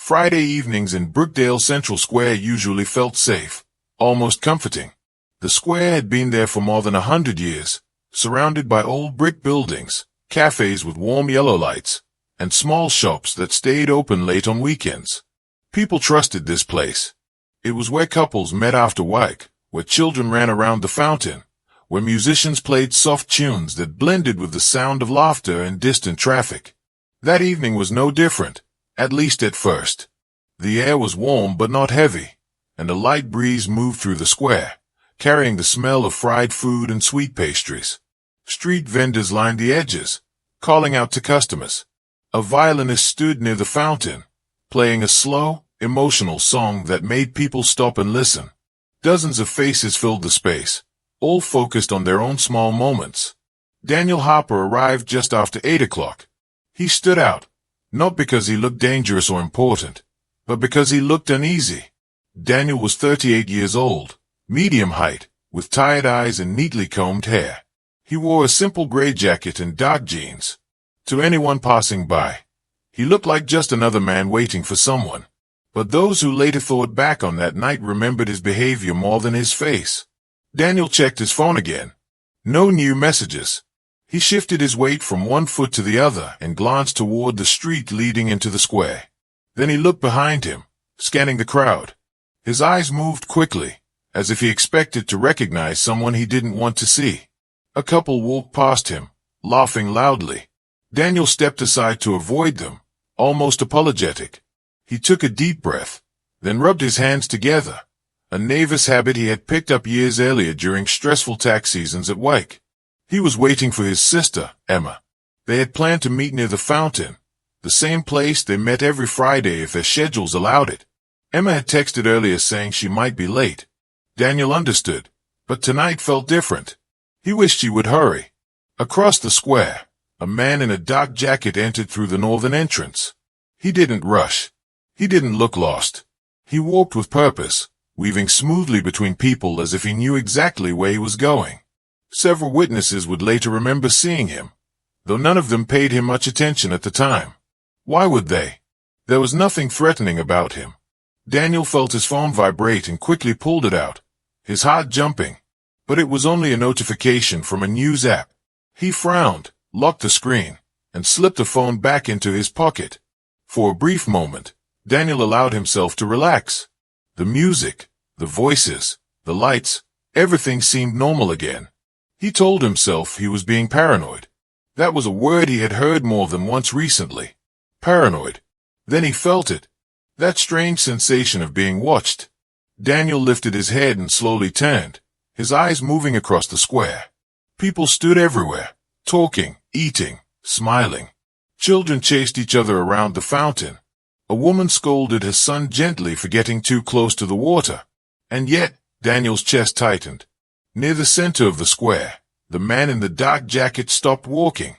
Friday evenings in Brookdale Central Square usually felt safe, almost comforting. The square had been there for more than 100 years, surrounded by old brick buildings, cafes with warm yellow lights, and small shops that stayed open late on weekends. People trusted this place. It was where couples met after work, where children ran around the fountain, where musicians played soft tunes that blended with the sound of laughter and distant traffic. That evening was no different, at least at first. The air was warm but not heavy, and a light breeze moved through the square, carrying the smell of fried food and sweet pastries. Street vendors lined the edges, calling out to customers. A violinist stood near the fountain, playing a slow, emotional song that made people stop and listen. Dozens of faces filled the space, all focused on their own small moments. Daniel Harper arrived just after 8 o'clock. He stood out, not because he looked dangerous or important, but because he looked uneasy. Daniel was 38 years old, medium height, with tired eyes and neatly combed hair. He wore a simple gray jacket and dark jeans. To anyone passing by, he looked like just another man waiting for someone. But those who later thought back on that night remembered his behavior more than his face. Daniel checked his phone again. No new messages. He shifted his weight from one foot to the other and glanced toward the street leading into the square. Then he looked behind him, scanning the crowd. His eyes moved quickly, as if he expected to recognize someone he didn't want to see. A couple walked past him, laughing loudly. Daniel stepped aside to avoid them, almost apologetic. He took a deep breath, then rubbed his hands together, a nervous habit he had picked up years earlier during stressful tax seasons at work. He was waiting for his sister, Emma. They had planned to meet near the fountain, the same place they met every Friday if their schedules allowed it. Emma had texted earlier saying she might be late. Daniel understood, but tonight felt different. He wished she would hurry. Across the square, a man in a dark jacket entered through the northern entrance. He didn't rush. He didn't look lost. He walked with purpose, weaving smoothly between people as if he knew exactly where he was going. Several witnesses would later remember seeing him, though none of them paid him much attention at the time. Why would they? There was nothing threatening about him. Daniel felt his phone vibrate and quickly pulled it out, his heart jumping. But it was only a notification from a news app. He frowned, locked the screen, and slipped the phone back into his pocket. For a brief moment, Daniel allowed himself to relax. The music, the voices, the lights, everything seemed normal again. He told himself he was being paranoid. That was a word he had heard more than once recently. Paranoid. Then he felt it. That strange sensation of being watched. Daniel lifted his head and slowly turned, his eyes moving across the square. People stood everywhere, talking, eating, smiling. Children chased each other around the fountain. A woman scolded her son gently for getting too close to the water. And yet, Daniel's chest tightened. Near the center of the square, the man in the dark jacket stopped walking.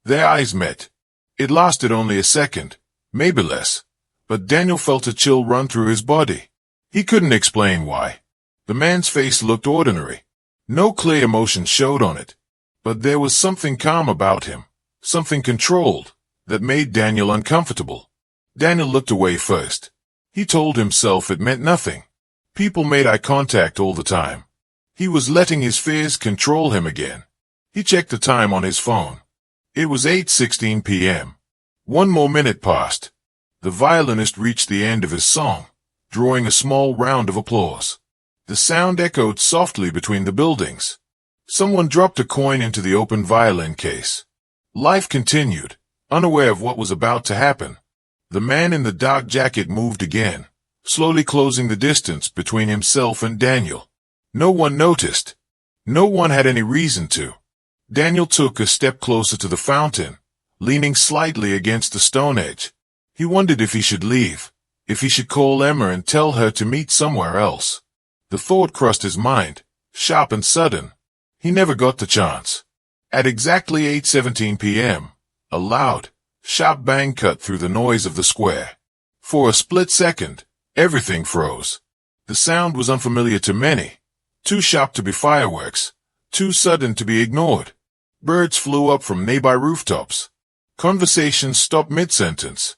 Their eyes met. It lasted only a second, maybe less, but Daniel felt a chill run through his body. He couldn't explain why. The man's face looked ordinary. No clear emotion showed on it. But there was something calm about him, something controlled, that made Daniel uncomfortable. Daniel looked away first. He told himself it meant nothing. People made eye contact all the time. He was letting his fears control him again. He checked the time on his phone. It was 8:16 p.m. One more minute passed. The violinist reached the end of his song, drawing a small round of applause. The sound echoed softly between the buildings. Someone dropped a coin into the open violin case. Life continued, unaware of what was about to happen. The man in the dark jacket moved again, slowly closing the distance between himself and Daniel. No one noticed. No one had any reason to. Daniel took a step closer to the fountain, leaning slightly against the stone edge. He wondered if he should leave, if he should call Emma and tell her to meet somewhere else. The thought crossed his mind, sharp and sudden. He never got the chance. At exactly 8:17 p.m., a loud, sharp bang cut through the noise of the square. For a split second, everything froze. The sound was unfamiliar to many, too sharp to be fireworks, too sudden to be ignored. Birds flew up from nearby rooftops. Conversations stopped mid-sentence.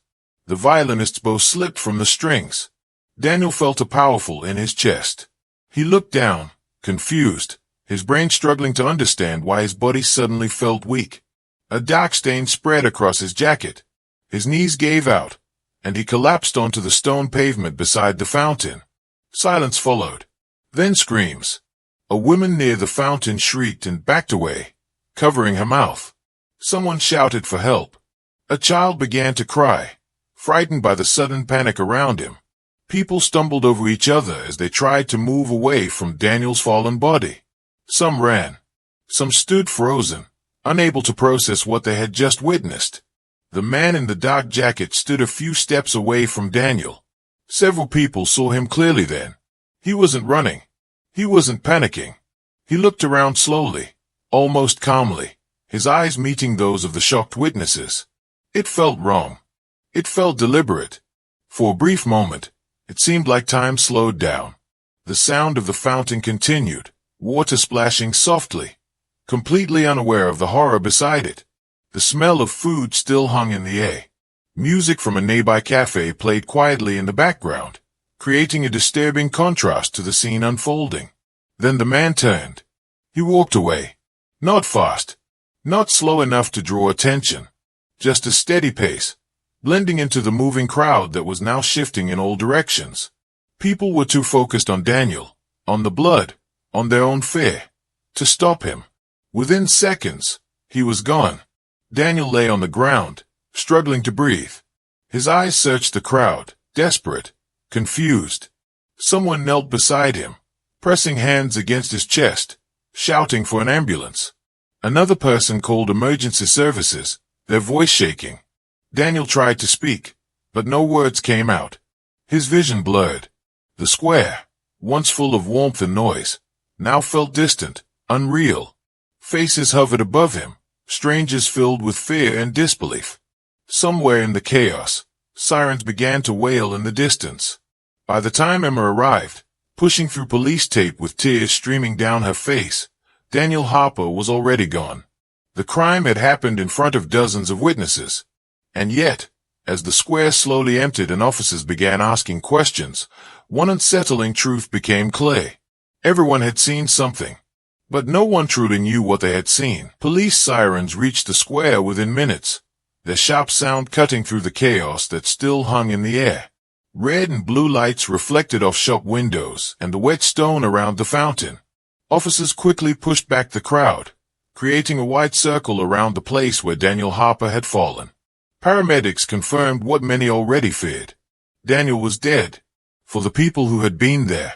The violinist's bow slipped from the strings. Daniel felt a powerful in his chest. He looked down, confused, his brain struggling to understand why his body suddenly felt weak. A dark stain spread across his jacket. His knees gave out, and he collapsed onto the stone pavement beside the fountain. Silence followed. Then screams. A woman near the fountain shrieked and backed away, covering her mouth. Someone shouted for help. A child began to cry, frightened by the sudden panic around him. People stumbled over each other as they tried to move away from Daniel's fallen body. Some ran. Some stood frozen, unable to process what they had just witnessed. The man in the dark jacket stood a few steps away from Daniel. Several people saw him clearly then. He wasn't running. He wasn't panicking. He looked around slowly, almost calmly, his eyes meeting those of the shocked witnesses. It felt wrong. It felt deliberate. For a brief moment, it seemed like time slowed down. The sound of the fountain continued, water splashing softly, completely unaware of the horror beside it. The smell of food still hung in the air. Music from a nearby cafe played quietly in the background, creating a disturbing contrast to the scene unfolding. Then the man turned. He walked away. Not fast. Not slow enough to draw attention. Just a steady pace, blending into the moving crowd that was now shifting in all directions. People were too focused on Daniel, on the blood, on their own fear, to stop him. Within seconds, he was gone. Daniel lay on the ground, struggling to breathe. His eyes searched the crowd, desperate, confused. Someone knelt beside him, pressing hands against his chest, shouting for an ambulance. Another person called emergency services, their voice shaking. Daniel tried to speak, but no words came out. His vision blurred. The square, once full of warmth and noise, now felt distant, unreal. Faces hovered above him, strangers filled with fear and disbelief. Somewhere in the chaos, sirens began to wail in the distance. By the time Emma arrived, pushing through police tape with tears streaming down her face, Daniel Harper was already gone. The crime had happened in front of dozens of witnesses. And yet, as the square slowly emptied and officers began asking questions, one unsettling truth became clear. Everyone had seen something, but no one truly knew what they had seen. Police sirens reached the square within minutes, their sharp sound cutting through the chaos that still hung in the air. Red and blue lights reflected off shop windows and the wet stone around the fountain. Officers quickly pushed back the crowd, creating a wide circle around the place where Daniel Harper had fallen. Paramedics confirmed what many already feared. Daniel was dead. For the people who had been there,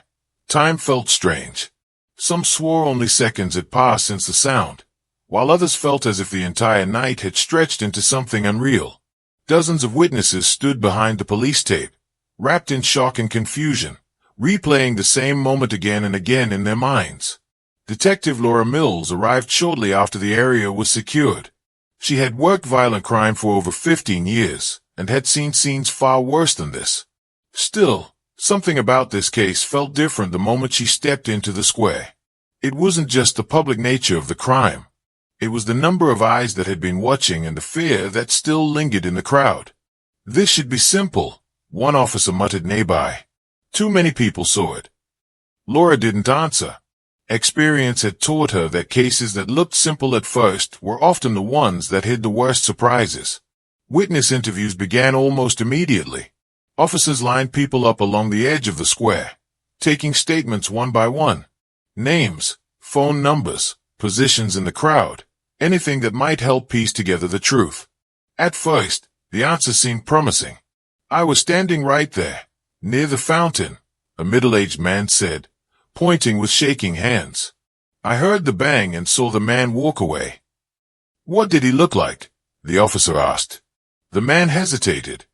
time felt strange. Some swore only seconds had passed since the sound, while others felt as if the entire night had stretched into something unreal. Dozens of witnesses stood behind the police tape, wrapped in shock and confusion, replaying the same moment again and again in their minds. Detective Laura Mills arrived shortly after the area was secured. She had worked violent crime for over 15 years, and had seen scenes far worse than this. Still, something about this case felt different the moment she stepped into the square. It wasn't just the public nature of the crime. It was the number of eyes that had been watching and the fear that still lingered in the crowd. This should be simple, one officer muttered nearby. Too many people saw it. Laura didn't answer. Experience had taught her that cases that looked simple at first were often the ones that hid the worst surprises. Witness interviews began almost immediately. Officers lined people up along the edge of the square, taking statements one by one. Names, phone numbers, positions in the crowd, anything that might help piece together the truth. At first, the answer seemed promising. I was standing right there, near the fountain, a middle-aged man said, pointing with shaking hands. I heard the bang and saw the man walk away. What did he look like? The officer asked. The man hesitated.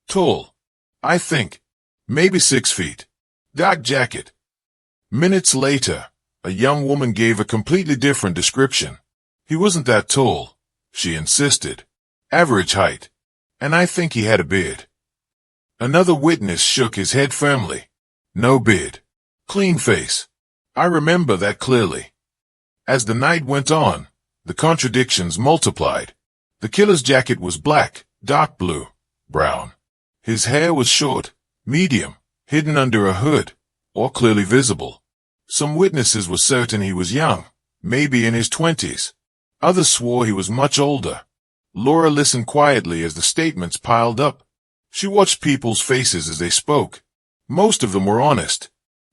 Tall. I think. Maybe 6 feet. Dark jacket. Minutes later, a young woman gave a completely different description. He wasn't that tall, she insisted. Average height. And I think he had a beard. Another witness shook his head firmly. No beard. Clean face. I remember that clearly. As the night went on, the contradictions multiplied. The killer's jacket was black, dark blue, brown. His hair was short, medium, hidden under a hood, or clearly visible. Some witnesses were certain he was young, maybe in his 20s. Others swore he was much older. Laura listened quietly as the statements piled up. She watched people's faces as they spoke. Most of them were honest.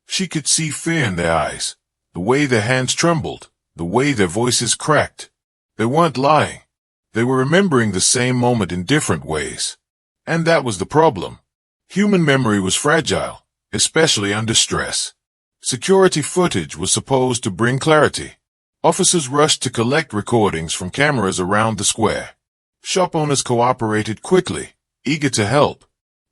She could see fear in their eyes, the way their hands trembled, the way their voices cracked. They weren't lying. They were remembering the same moment in different ways. And that was the problem. Human memory was fragile, especially under stress. Security footage was supposed to bring clarity. Officers rushed to collect recordings from cameras around the square. Shop owners cooperated quickly, eager to help.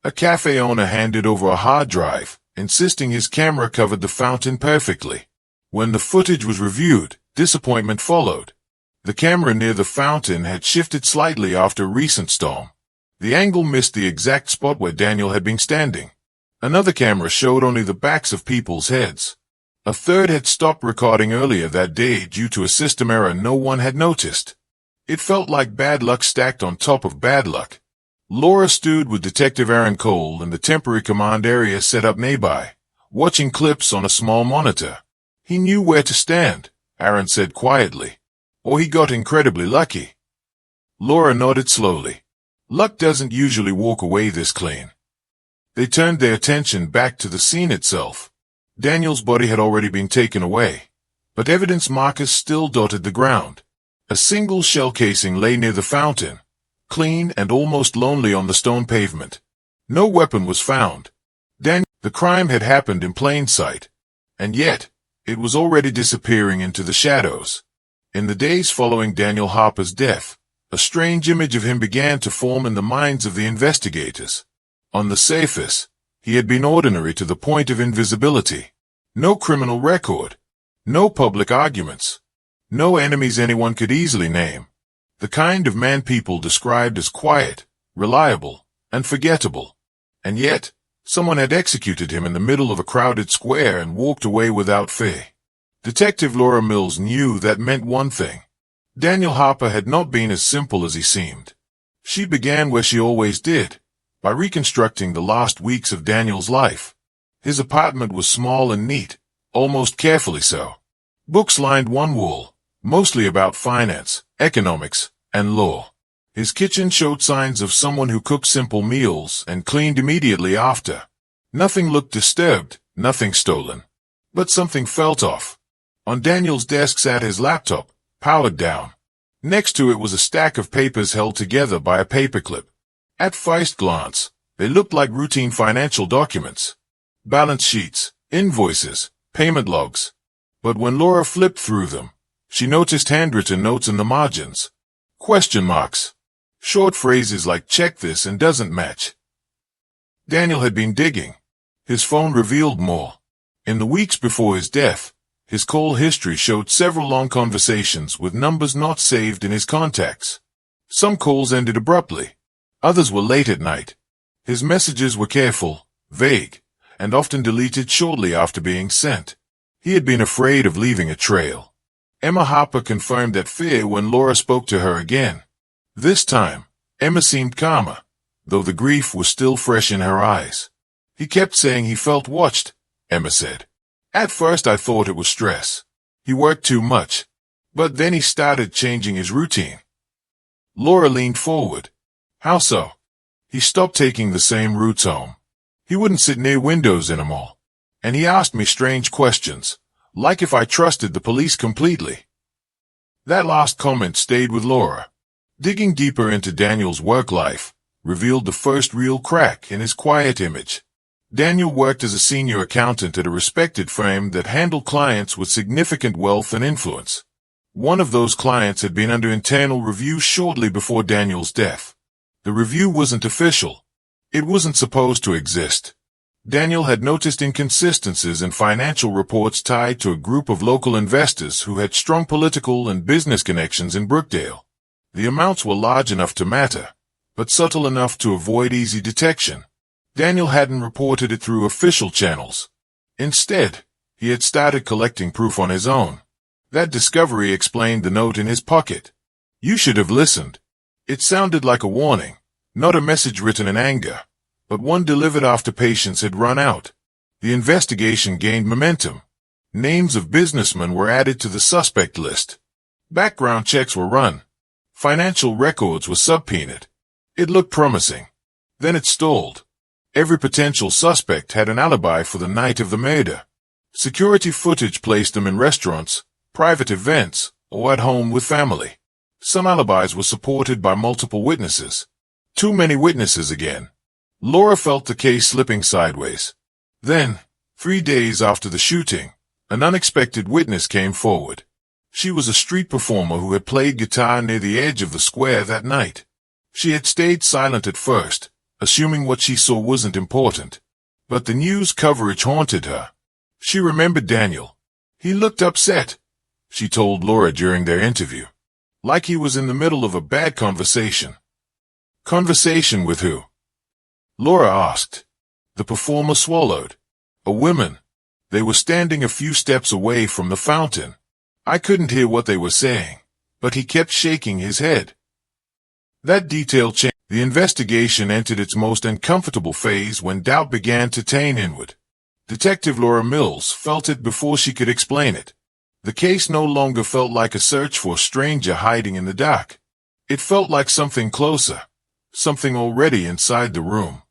A cafe owner handed over a hard drive, insisting his camera covered the fountain perfectly. When the footage was reviewed, disappointment followed. The camera near the fountain had shifted slightly after a recent storm. The angle missed the exact spot where Daniel had been standing. Another camera showed only the backs of people's heads. A third had stopped recording earlier that day due to a system error no one had noticed. It felt like bad luck stacked on top of bad luck. Laura stood with Detective Aaron Cole in the temporary command area set up nearby, watching clips on a small monitor. He knew where to stand, Aaron said quietly. Or he got incredibly lucky. Laura nodded slowly. Luck doesn't usually walk away this clean. They turned their attention back to the scene itself. Daniel's body had already been taken away, but evidence markers still dotted the ground. A single shell casing lay near the fountain, clean and almost lonely on the stone pavement. No weapon was found. The crime had happened in plain sight, and yet, it was already disappearing into the shadows. In the days following Daniel Harper's death, a strange image of him began to form in the minds of the investigators. On the surface, he had been ordinary to the point of invisibility. No criminal record. No public arguments. No enemies anyone could easily name. The kind of man people described as quiet, reliable, and forgettable. And yet, someone had executed him in the middle of a crowded square and walked away without fear. Detective Laura Mills knew that meant one thing. Daniel Harper had not been as simple as he seemed. She began where she always did, by reconstructing the last weeks of Daniel's life. His apartment was small and neat, almost carefully so. Books lined one wall, mostly about finance, economics, and law. His kitchen showed signs of someone who cooked simple meals and cleaned immediately after. Nothing looked disturbed, nothing stolen. But something felt off. On Daniel's desk sat his laptop, powered down. Next to it was a stack of papers held together by a paperclip. At first glance, they looked like routine financial documents. Balance sheets, invoices, payment logs. But when Laura flipped through them, she noticed handwritten notes in the margins. Question marks. Short phrases like check this and doesn't match. Daniel had been digging. His phone revealed more. In the weeks before his death, his call history showed several long conversations with numbers not saved in his contacts. Some calls ended abruptly. Others were late at night. His messages were careful, vague, and often deleted shortly after being sent. He had been afraid of leaving a trail. Emma Harper confirmed that fear when Laura spoke to her again. This time, Emma seemed calmer, though the grief was still fresh in her eyes. He kept saying he felt watched, Emma said. At first I thought it was stress. He worked too much. But then he started changing his routine. Laura leaned forward. How so? He stopped taking the same routes home. He wouldn't sit near windows anymore. And he asked me strange questions, like if I trusted the police completely. That last comment stayed with Laura. Digging deeper into Daniel's work life revealed the first real crack in his quiet image. Daniel worked as a senior accountant at a respected firm that handled clients with significant wealth and influence. One of those clients had been under internal review shortly before Daniel's death. The review wasn't official. It wasn't supposed to exist. Daniel had noticed inconsistencies in financial reports tied to a group of local investors who had strong political and business connections in Brookdale. The amounts were large enough to matter, but subtle enough to avoid easy detection. Daniel hadn't reported it through official channels. Instead, he had started collecting proof on his own. That discovery explained the note in his pocket. You should have listened. It sounded like a warning, not a message written in anger, but one delivered after patience had run out. The investigation gained momentum. Names of businessmen were added to the suspect list. Background checks were run. Financial records were subpoenaed. It looked promising. Then it stalled. Every potential suspect had an alibi for the night of the murder. Security footage placed them in restaurants, private events, or at home with family. Some alibis were supported by multiple witnesses. Too many witnesses again. Laura felt the case slipping sideways. Then, 3 days after the shooting, an unexpected witness came forward. She was a street performer who had played guitar near the edge of the square that night. She had stayed silent at first, assuming what she saw wasn't important. But the news coverage haunted her. She remembered Daniel. He looked upset, she told Laura during their interview. Like he was in the middle of a bad conversation. Conversation with who? Laura asked. The performer swallowed. A woman. They were standing a few steps away from the fountain. I couldn't hear what they were saying, but he kept shaking his head. That detail changed. The investigation entered its most uncomfortable phase when doubt began to turn inward. Detective Laura Mills felt it before she could explain it. The case no longer felt like a search for a stranger hiding in the dark. It felt like something closer, something already inside the room.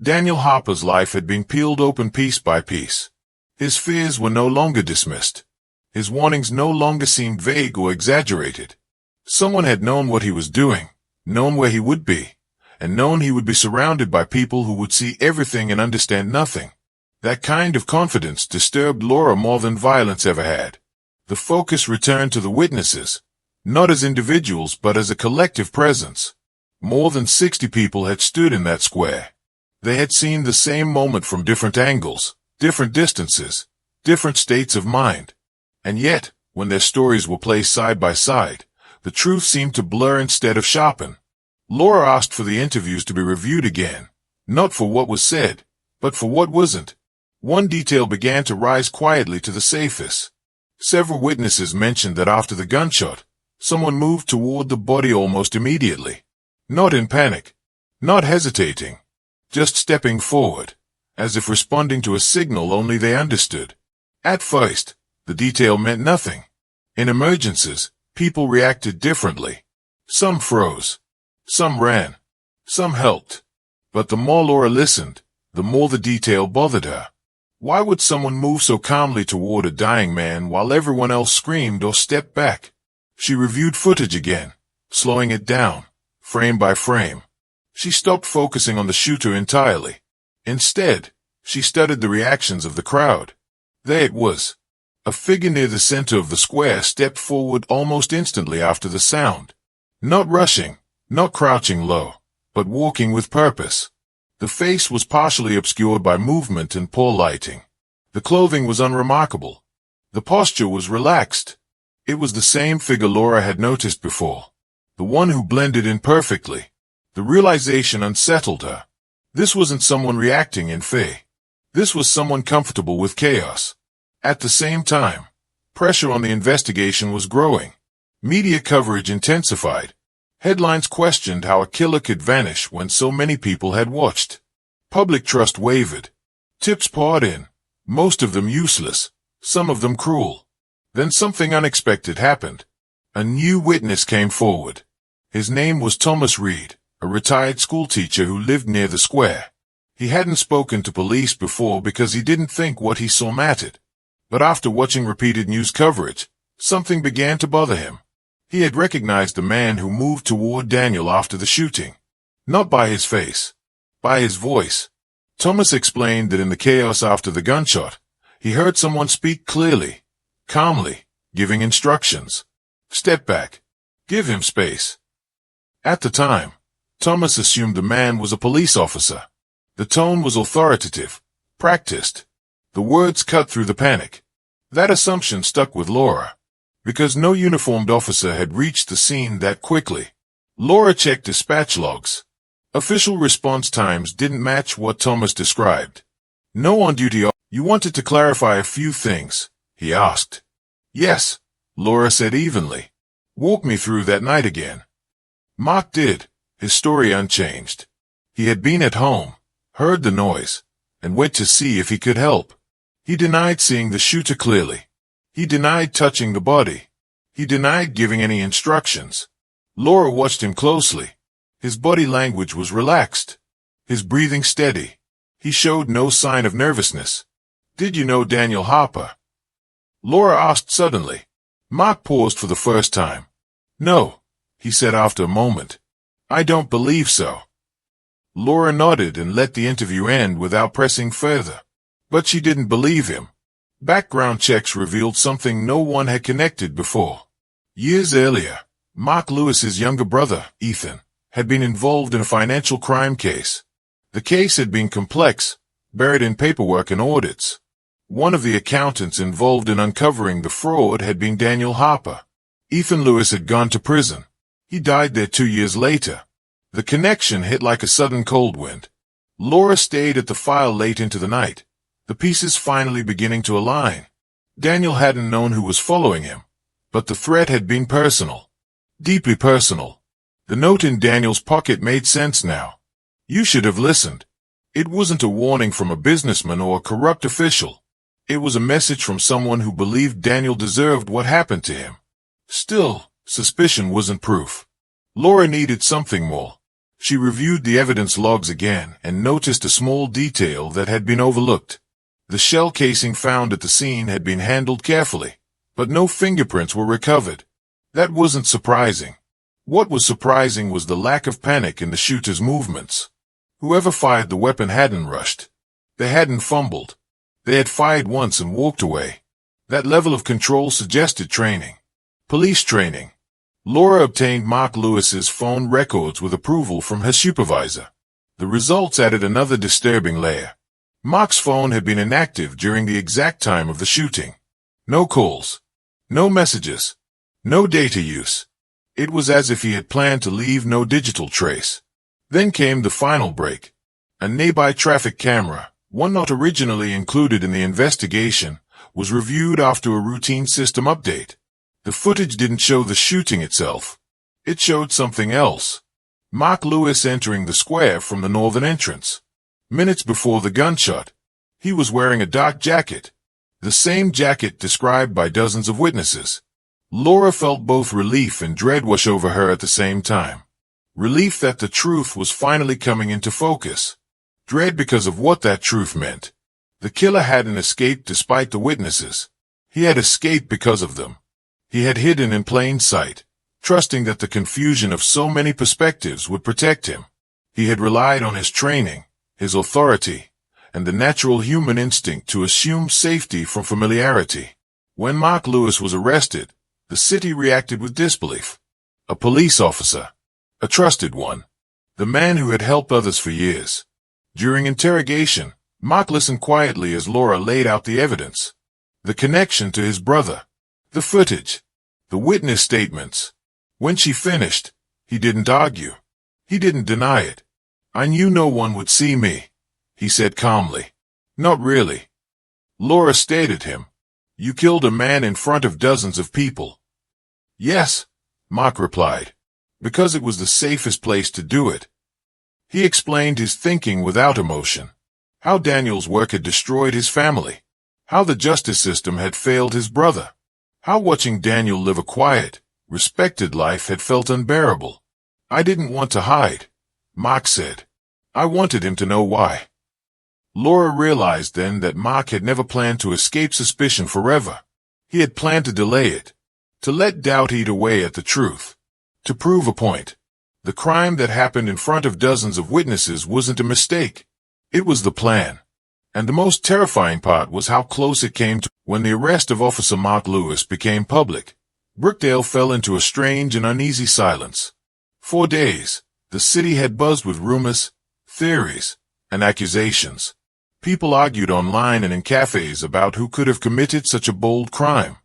Daniel Harper's life had been peeled open piece by piece. His fears were no longer dismissed. His warnings no longer seemed vague or exaggerated. Someone had known what he was doing, known where he would be, and known he would be surrounded by people who would see everything and understand nothing. That kind of confidence disturbed Laura more than violence ever had. The focus returned to the witnesses, not as individuals but as a collective presence. More than 60 people had stood in that square. They had seen the same moment from different angles, different distances, different states of mind. And yet, when their stories were placed side by side, the truth seemed to blur instead of sharpen. Laura asked for the interviews to be reviewed again, not for what was said, but for what wasn't. One detail began to rise quietly to the surface. Several witnesses mentioned that after the gunshot, someone moved toward the body almost immediately. Not in panic, not hesitating, just stepping forward, as if responding to a signal only they understood. At first, the detail meant nothing. In emergencies, people reacted differently. Some froze. Some ran. Some helped. But the more Laura listened, the more the detail bothered her. Why would someone move so calmly toward a dying man while everyone else screamed or stepped back? She reviewed footage again, slowing it down, frame by frame. She stopped focusing on the shooter entirely. Instead, she studied the reactions of the crowd. There it was. A figure near the center of the square stepped forward almost instantly after the sound. Not rushing, not crouching low, but walking with purpose. The face was partially obscured by movement and poor lighting. The clothing was unremarkable. The posture was relaxed. It was the same figure Laura had noticed before. The one who blended in perfectly. The realization unsettled her. This wasn't someone reacting in fear. This was someone comfortable with chaos. At the same time, pressure on the investigation was growing. Media coverage intensified. Headlines questioned how a killer could vanish when so many people had watched. Public trust wavered. Tips poured in, most of them useless, some of them cruel. Then something unexpected happened. A new witness came forward. His name was Thomas Reed, a retired schoolteacher who lived near the square. He hadn't spoken to police before because he didn't think what he saw mattered. But after watching repeated news coverage, something began to bother him. He had recognized the man who moved toward Daniel after the shooting. Not by his face, by his voice. Thomas explained that in the chaos after the gunshot, he heard someone speak clearly, calmly, giving instructions. Step back. Give him space. At the time, Thomas assumed the man was a police officer. The tone was authoritative, practiced. The words cut through the panic. That assumption stuck with Laura, because no uniformed officer had reached the scene that quickly. Laura checked dispatch logs. Official response times didn't match what Thomas described. No on-duty officer. You wanted to clarify a few things, he asked. Yes, Laura said evenly. Walk me through that night again. Mark did, his story unchanged. He had been at home, heard the noise, and went to see if he could help. He denied seeing the shooter clearly. He denied touching the body. He denied giving any instructions. Laura watched him closely. His body language was relaxed. His breathing steady. He showed no sign of nervousness. "Did you know Daniel Harper?" Laura asked suddenly. Mark paused for the first time. "No," he said after a moment. "I don't believe so." Laura nodded and let the interview end without pressing further. But she didn't believe him. Background checks revealed something no one had connected before. Years earlier, Mark Lewis's younger brother, Ethan, had been involved in a financial crime case. The case had been complex, buried in paperwork and audits. One of the accountants involved in uncovering the fraud had been Daniel Harper. Ethan Lewis had gone to prison. He died there 2 years later. The connection hit like a sudden cold wind. Laura stayed at the file late into the night, the pieces finally beginning to align. Daniel hadn't known who was following him, but the threat had been personal. Deeply personal. The note in Daniel's pocket made sense now. "You should have listened." It wasn't a warning from a businessman or a corrupt official. It was a message from someone who believed Daniel deserved what happened to him. Still, suspicion wasn't proof. Laura needed something more. She reviewed the evidence logs again and noticed a small detail that had been overlooked. The shell casing found at the scene had been handled carefully, but no fingerprints were recovered. That wasn't surprising. What was surprising was the lack of panic in the shooter's movements. Whoever fired the weapon hadn't rushed. They hadn't fumbled. They had fired once and walked away. That level of control suggested training. Police training. Laura obtained Mark Lewis's phone records with approval from her supervisor. The results added another disturbing layer. Mark's phone had been inactive during the exact time of the shooting. No calls. No messages. No data use. It was as if he had planned to leave no digital trace. Then came the final break. A nearby traffic camera, one not originally included in the investigation, was reviewed after a routine system update. The footage didn't show the shooting itself. It showed something else. Mark Lewis entering the square from the northern entrance. Minutes before the gunshot, he was wearing a dark jacket. The same jacket described by dozens of witnesses. Laura felt both relief and dread wash over her at the same time. Relief that the truth was finally coming into focus. Dread because of what that truth meant. The killer hadn't escaped despite the witnesses. He had escaped because of them. He had hidden in plain sight, trusting that the confusion of so many perspectives would protect him. He had relied on his training, his authority, and the natural human instinct to assume safety from familiarity. When Mark Lewis was arrested, the city reacted with disbelief. A police officer. A trusted one. The man who had helped others for years. During interrogation, Mark listened quietly as Laura laid out the evidence. The connection to his brother. The footage. The witness statements. When she finished, he didn't argue. He didn't deny it. "I knew no one would see me," he said calmly. "Not really." Laura stared at him. "You killed a man in front of dozens of people." "Yes," Mark replied. "Because it was the safest place to do it." He explained his thinking without emotion. How Daniel's work had destroyed his family. How the justice system had failed his brother. How watching Daniel live a quiet, respected life had felt unbearable. "I didn't want to hide," Mark said. "I wanted him to know why." Laura realized then that Mark had never planned to escape suspicion forever. He had planned to delay it. To let doubt eat away at the truth. To prove a point. The crime that happened in front of dozens of witnesses wasn't a mistake. It was the plan. And the most terrifying part was how close it came to. When the arrest of Officer Mark Lewis became public, Brookdale fell into a strange and uneasy silence. For days, the city had buzzed with rumors, theories, and accusations. People argued online and in cafes about who could have committed such a bold crime.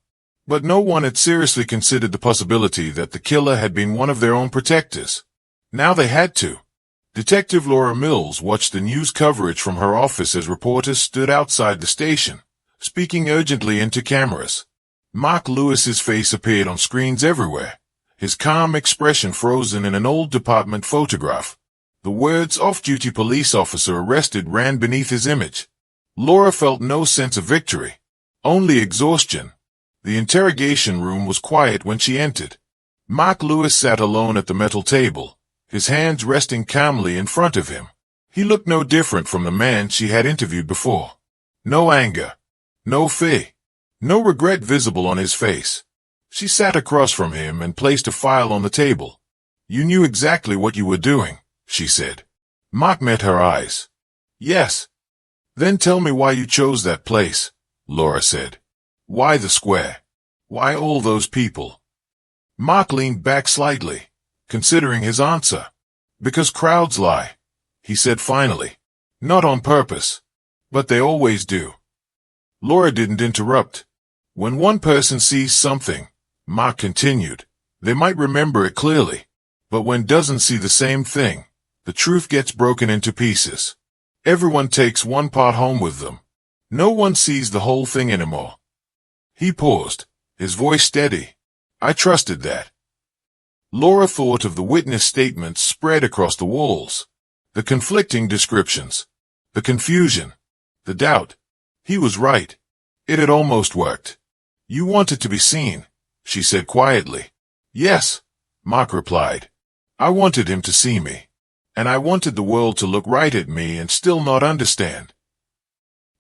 But no one had seriously considered the possibility that the killer had been one of their own protectors. Now they had to. Detective Laura Mills watched the news coverage from her office as reporters stood outside the station, speaking urgently into cameras. Mark Lewis's face appeared on screens everywhere, his calm expression frozen in an old department photograph. The words "off-duty police officer arrested" ran beneath his image. Laura felt no sense of victory, only exhaustion. The interrogation room was quiet when she entered. Mark Lewis sat alone at the metal table, his hands resting calmly in front of him. He looked no different from the man she had interviewed before. No anger, no fear, no regret visible on his face. She sat across from him and placed a file on the table. "You knew exactly what you were doing," she said. Mark met her eyes. "Yes." "Then tell me why you chose that place," Laura said. "Why the square? Why all those people?" Mark leaned back slightly, considering his answer. "Because crowds lie," he said finally. "Not on purpose, but they always do." Laura didn't interrupt. "When one person sees something," Mark continued, "they might remember it clearly. But when doesn't see the same thing, the truth gets broken into pieces. Everyone takes one part home with them. No one sees the whole thing anymore." He paused, his voice steady. "I trusted that." Laura thought of the witness statements spread across the walls, the conflicting descriptions, the confusion, the doubt. He was right. It had almost worked. "You wanted to be seen," she said quietly. "Yes," Mark replied. "I wanted him to see me. And I wanted the world to look right at me and still not understand."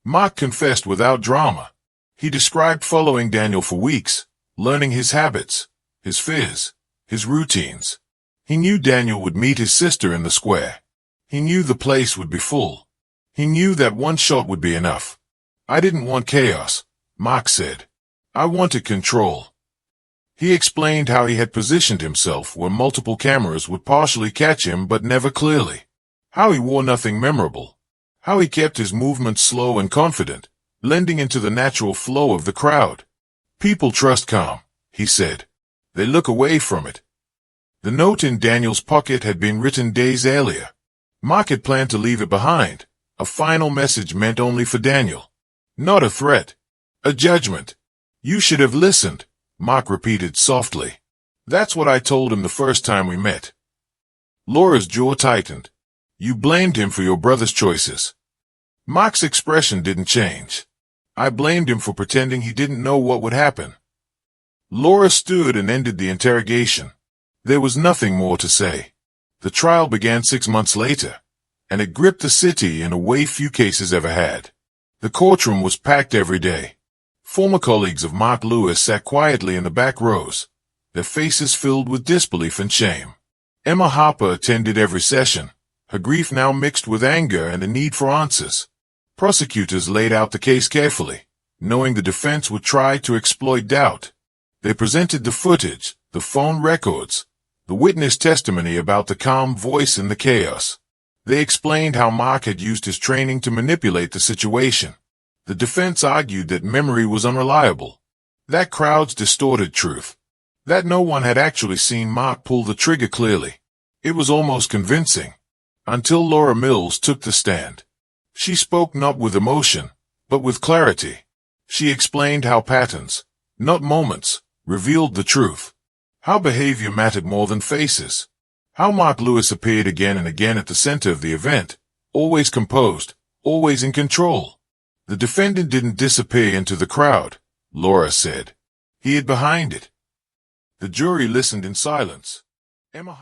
Mark confessed without drama. He described following Daniel for weeks, learning his habits, his fears, his routines. He knew Daniel would meet his sister in the square. He knew the place would be full. He knew that one shot would be enough. "I didn't want chaos," Mark said. "I wanted control." He explained how he had positioned himself where multiple cameras would partially catch him but never clearly. How he wore nothing memorable. How he kept his movements slow and confident, blending into the natural flow of the crowd. "People trust calm," he said. "They look away from it." The note in Daniel's pocket had been written days earlier. Mark had planned to leave it behind, a final message meant only for Daniel. Not a threat, a judgment. "You should have listened," Mark repeated softly. "That's what I told him the first time we met." Laura's jaw tightened. "You blamed him for your brother's choices." Mark's expression didn't change. "I blamed him for pretending he didn't know what would happen." Laura stood and ended the interrogation. There was nothing more to say. The trial began 6 months later, and it gripped the city in a way few cases ever had. The courtroom was packed every day. Former colleagues of Mark Lewis sat quietly in the back rows, their faces filled with disbelief and shame. Emma Harper attended every session, her grief now mixed with anger and a need for answers. Prosecutors laid out the case carefully, knowing the defense would try to exploit doubt. They presented the footage, the phone records, the witness testimony about the calm voice in the chaos. They explained how Mark had used his training to manipulate the situation. The defense argued that memory was unreliable, that crowds distorted truth, that no one had actually seen Mark pull the trigger clearly. It was almost convincing, until Laura Mills took the stand. She spoke not with emotion, but with clarity. She explained how patterns, not moments, revealed the truth. How behavior mattered more than faces. How Mark Lewis appeared again and again at the center of the event, always composed, always in control. The defendant didn't disappear into the crowd, Laura said. He hid behind it. The jury listened in silence. Emma